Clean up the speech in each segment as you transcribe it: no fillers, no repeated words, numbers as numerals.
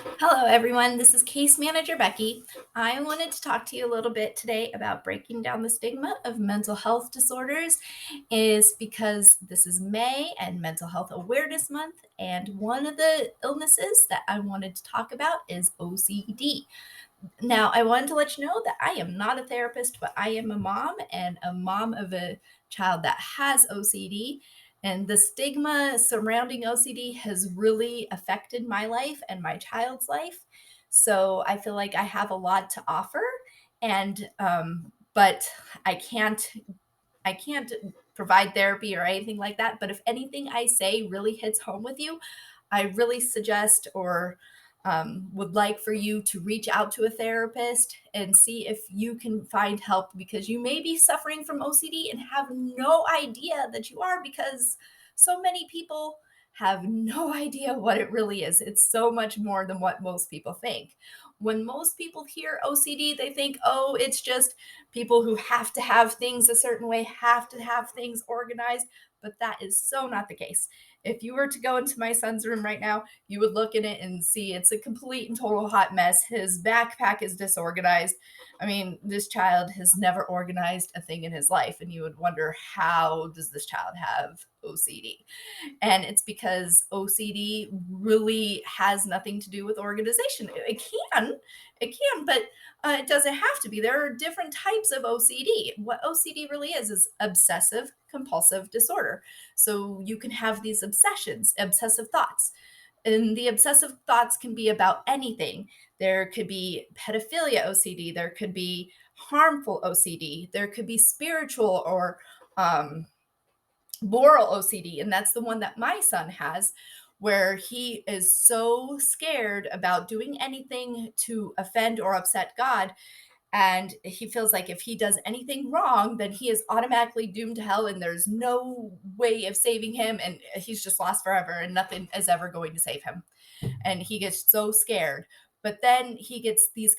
Hello, everyone. This is Case Manager Becky. I wanted to talk to you a little bit today about breaking down the stigma of mental health disorders, is because this is May and Mental Health Awareness Month, and one of the illnesses that I wanted to talk about is OCD. Now, I wanted to let you know that I am not a therapist, but I am a mom and a mom of a child that has OCD. And the stigma surrounding OCD has really affected my life and my child's life. So I feel like I have a lot to offer. But I can't provide therapy or anything like that. But if anything I say really hits home with you, I really suggest or would like for you to reach out to a therapist and see if you can find help, because you may be suffering from OCD and have no idea that you are, because so many people have no idea what it really is. It's so much more than what most people think. When most people hear OCD, they think, oh, it's just people who have to have things a certain way, have to have things organized. But that is so not the case. If you were to go into my son's room right now, you would look in it and see it's a complete and total hot mess. His backpack is disorganized. I mean, this child has never organized a thing in his life, and you would wonder, how does this child have OCD? And it's because OCD really has nothing to do with organization. It can, but it doesn't have to be. There are different types of OCD. What OCD really is obsessive compulsive disorder. So you can have these obsessions, obsessive thoughts. And the obsessive thoughts can be about anything. There could be pedophilia OCD, there could be harmful OCD, there could be spiritual or moral OCD. And that's the one that my son has, where he is so scared about doing anything to offend or upset God. And he feels like if he does anything wrong, then he is automatically doomed to hell and there's no way of saving him. And he's just lost forever and nothing is ever going to save him. And he gets so scared. But then he gets these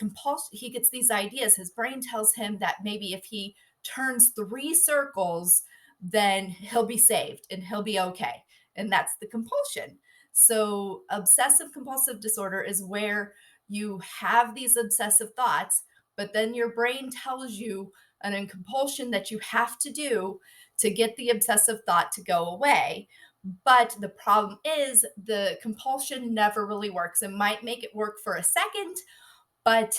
ideas. His brain tells him that maybe if he turns 3 circles, then he'll be saved and he'll be okay. And that's the compulsion. So obsessive compulsive disorder is where you have these obsessive thoughts, but then your brain tells you an compulsion that you have to do to get the obsessive thought to go away. But the problem is the compulsion never really works. It might make it work for a second, but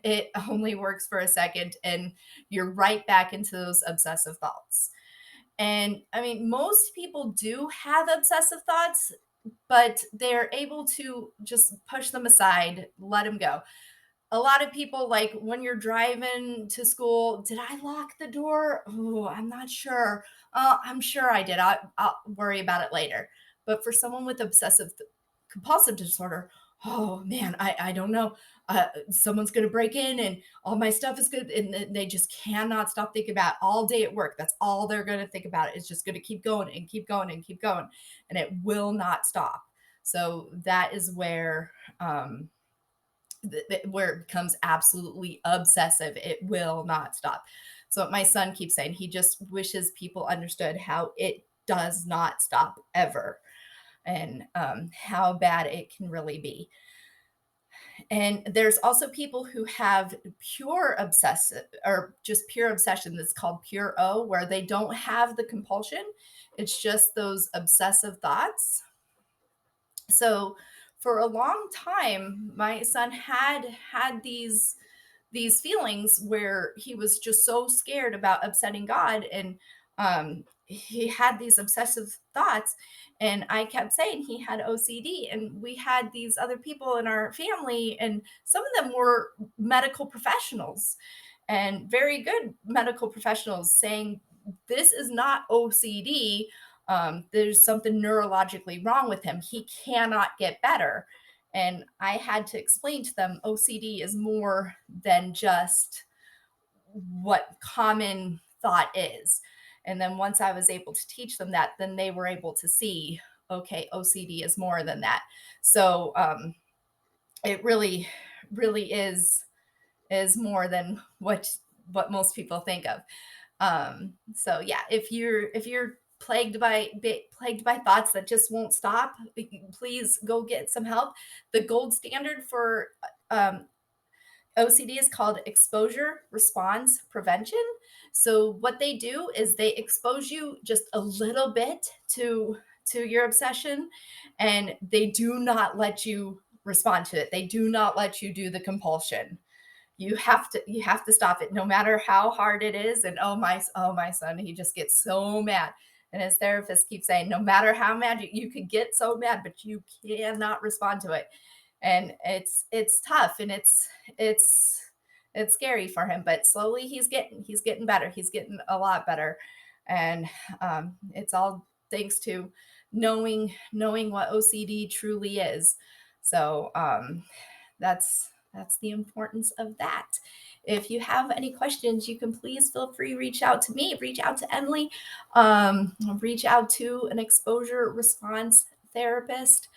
it only works for a second, and you're right back into those obsessive thoughts. And I mean, most people do have obsessive thoughts, but they're able to just push them aside, let them go. A lot of people, like when you're driving to school, did I lock the door? Oh, I'm not sure. I'm sure I did. I'll worry about it later. But for someone with obsessive compulsive disorder, oh man, I don't know. Someone's going to break in and all my stuff is good. And they just cannot stop thinking about it all day at work. That's all they're going to think about. It's just going to keep going and keep going and keep going. And it will not stop. So that is where it becomes absolutely obsessive. It will not stop. So my son keeps saying he just wishes people understood how it does not stop ever, and how bad it can really be. And there's also people who have pure obsessive or just pure obsession, that's called pure O, where they don't have the compulsion. It's just those obsessive thoughts. So for a long time, my son had these feelings where he was just so scared about upsetting God, and he had these obsessive thoughts. And I kept saying he had OCD, and we had these other people in our family, and some of them were medical professionals and very good medical professionals, saying this is not OCD. There's something neurologically wrong with him. He cannot get better. And I had to explain to them OCD is more than just what common thought is. And then once I was able to teach them that, then they were able to see, okay, OCD is more than that. So it really is more than what most people think of. So yeah, if you're plagued by thoughts that just won't stop, please go get some help. The gold standard for um, OCD is called exposure response prevention. So what they do is they expose you just a little bit to your obsession, and they do not let you respond to it. They do not let you do the compulsion. You have to stop it no matter how hard it is. And oh my son, he just gets so mad, and his therapist keeps saying no matter how mad you could get so mad, but you cannot respond to it. And it's tough, and it's scary for him, but slowly he's getting better. He's getting a lot better. And it's all thanks to knowing what OCD truly is. So that's the importance of that. If you have any questions, you can please feel free to reach out to me, reach out to Emily, reach out to an exposure response therapist.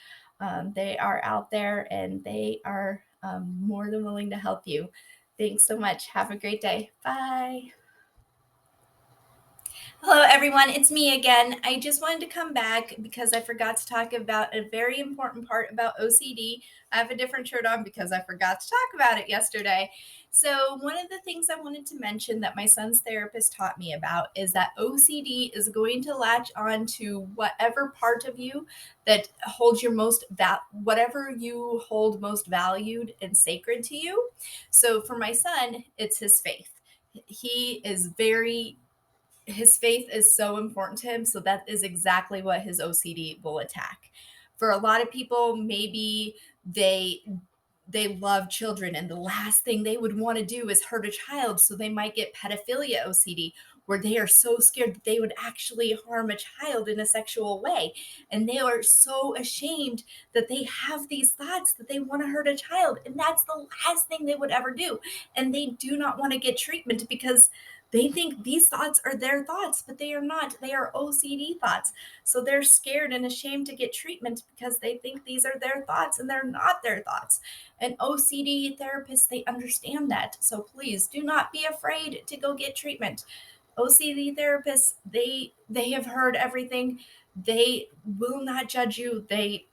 They are out there, and they are more than willing to help you. Thanks so much. Have a great day. Bye. Hello, everyone. It's me again. I just wanted to come back because I forgot to talk about a very important part about OCD. I have a different shirt on because I forgot to talk about it yesterday. So, one of the things I wanted to mention that my son's therapist taught me about is that OCD is going to latch on to whatever part of you that holds your whatever you hold most valued and sacred to you. So, for my son, it's his faith. He is very His faith is so important to him. So that is exactly what his OCD will attack. For a lot of people, maybe they love children, and the last thing they would want to do is hurt a child. So they might get pedophilia OCD, where they are so scared that they would actually harm a child in a sexual way. And they are so ashamed that they have these thoughts that they want to hurt a child. And that's the last thing they would ever do. And they do not want to get treatment because they think these thoughts are their thoughts, but they are not. They are OCD thoughts. So they're scared and ashamed to get treatment because they think these are their thoughts, and they're not their thoughts. And OCD therapists, they understand that. So please do not be afraid to go get treatment. OCD therapists, they have heard everything. They will not judge you. They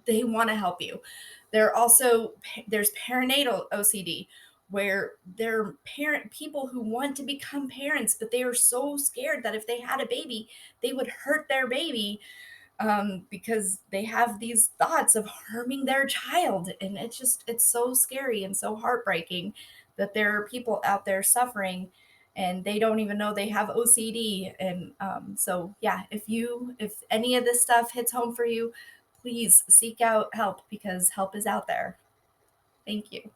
want to help you. There's perinatal OCD, where they're parent people who want to become parents, but they are so scared that if they had a baby, they would hurt their baby, because they have these thoughts of harming their child. And it's so scary and so heartbreaking that there are people out there suffering, and they don't even know they have OCD. And so yeah, if any of this stuff hits home for you, please seek out help, because help is out there. Thank you.